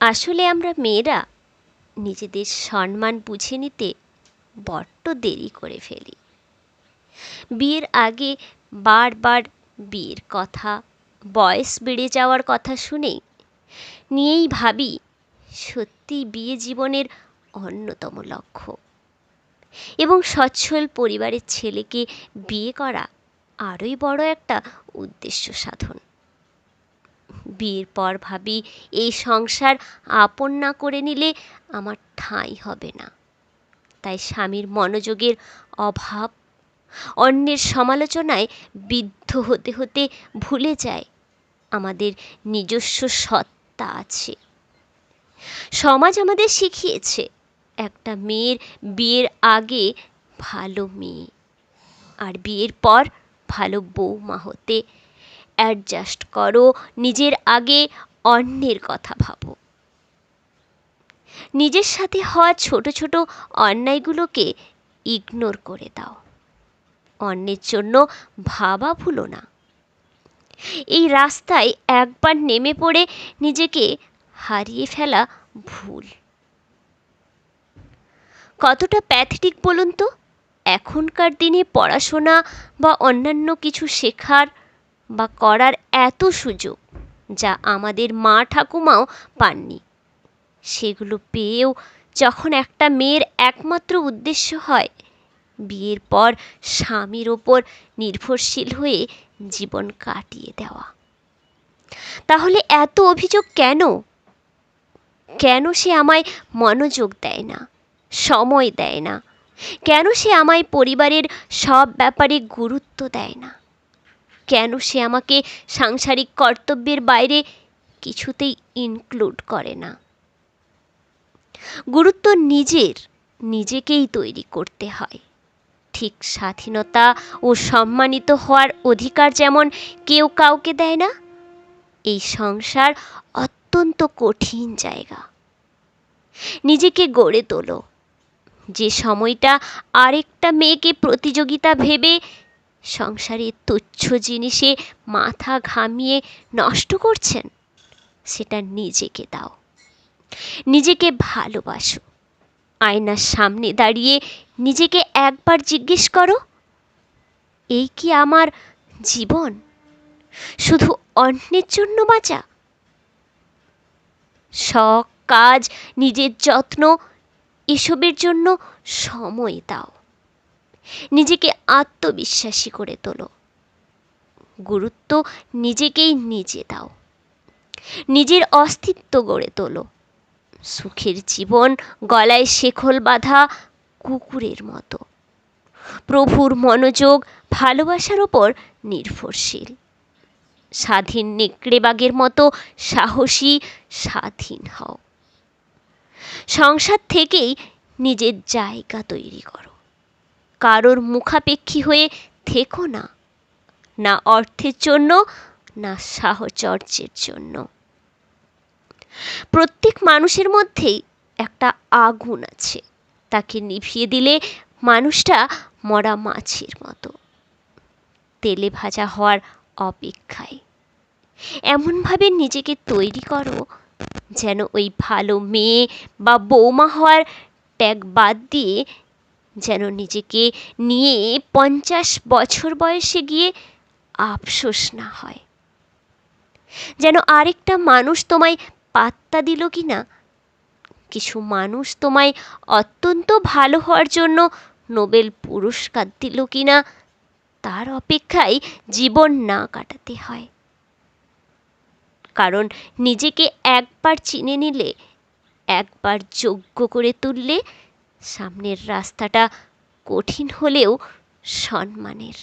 আসলে আমরা মেয়েরা নিজেদের সম্মান বুঝে নিতে বড্ড দেরি করে ফেলি। বিয়ের আগে বারবার বিয়ের কথা, বয়স বেড়ে যাওয়ার কথা শুনেই নিয়েই ভাবি সত্যিই বিয়ে জীবনের অন্যতম লক্ষ্য, এবং সচ্ছল পরিবারের ছেলেকে বিয়ে করা আরোই বড় একটা উদ্দেশ্য সাধন। বিয়ের পর ভাবি এই সংসার আপন না করে নিলে আমার ঠাঁই হবে না। তাই স্বামীর মনোযোগের অভাব, অন্যের সমালোচনায় বিদ্ধ হতে হতে ভুলে যায় আমাদের নিজস্ব সত্তা আছে। সমাজ আমাদের শিখিয়েছে একটা মেয়ের বিয়ের আগে ভালো মেয়ে, আর বিয়ের পর ভালো বৌমা হতে। অ্যাডজাস্ট করো, নিজের আগে অন্যের কথা ভাবো। নিজের সাথে হওয়া ছোট ছোট অন্যায়গুলোকে ইগনোর করে দাও, অন্যের জন্য ভাবা ভুলো না। এই রাস্তায় একবার নেমে পড়ে নিজেকে হারিয়ে ফেলা ভুল। কতটা প্যাথেটিক বলুন তো, এখনকার দিনে পড়াশোনা বা অন্যান্য কিছু শেখার বা করার এত সুযোগ, যা আমাদের মা ঠাকুমাও পাননি। সেগুলো পেয়েও যখন একটা মেয়ের একমাত্র উদ্দেশ্য হয় বিয়ের পর স্বামীর ওপর নির্ভরশীল হয়ে জীবন কাটিয়ে দেওয়া, তাহলে এত অভিযোগ কেন? কেন সে আমায় মনোযোগ দেয় না, সময় দেয় না? কেন সে আমায় পরিবারের সব ব্যাপারে গুরুত্ব দেয় না? কেন সে আমাকে সাংসারিক কর্তব্যের বাইরে কিছুতেই ইনক্লুড করে না? গুরুত্ব নিজেকেই তৈরি করতে হয়। ঠিক স্বাধীনতা ও সম্মানিত হওয়ার অধিকার যেমন কেউ কাউকে দেয় না, এই সংসার অত্যন্ত কঠিন জায়গা। নিজেকে গড়ে তোলো। যে সময়টা আরেকটা মেয়েকে প্রতিযোগিতা ভেবে সংসারের তুচ্ছ জিনিসে মাথা ঘামিয়ে নষ্ট করছেন, সেটা নিজেকে দাও। নিজেকে ভালোবাসো। আয়নার সামনে দাঁড়িয়ে নিজেকে একবার জিজ্ঞেস করো, এই কি আমার জীবন? শুধু অন্যের জন্য বাঁচা? শখ, কাজ, নিজের যত্ন, এসবের জন্য সময় দাও। নিজেকে আত্মবিশ্বাসী করে তোলো। গুরুত্ব নিজেকেই নিজে দাও। নিজের অস্তিত্ব গড়ে তোলো। সুখের জীবন গলায় শেকল বাঁধা কুকুরের মতো, প্রভুর মনোযোগ, ভালোবাসার ওপর নির্ভরশীল। স্বাধীন নেকড়েবাগের মতো সাহসী, স্বাধীন হও। সংসার থেকেই নিজের জায়গা তৈরি করো। কারোর মুখাপেক্ষী হয়ে থেকো না, না অর্থের জন্য, না সাহচর্যের জন্য। প্রত্যেক মানুষের মধ্যেই একটা আগুন আছে, তাকে নিভিয়ে দিলে মানুষটা মরা মাছের মতো, তেলে ভাজা হওয়ার অপেক্ষায়। এমনভাবে নিজেকে তৈরি করো যেন ওই ভালো মেয়ে বা বৌমা হওয়ার ট্যাগ বাদ দিয়ে যেন নিজেকে নিয়ে 50 বছর বয়সে গিয়ে আফসোস না হয়। যেন আরেকটা মানুষ তোমায় পাত্তা দিল কি না, কিছু মানুষ তোমায় অত্যন্ত ভালো হওয়ার জন্য নোবেল পুরস্কার দিল কি না, তার অপেক্ষায় জীবন না কাটাতে হয়। কারণ নিজেকে একবার চিনে নিলে, একবার যোগ্য করে তুললে, সামনের রাস্তাটা কঠিন হলেও সম্মানের।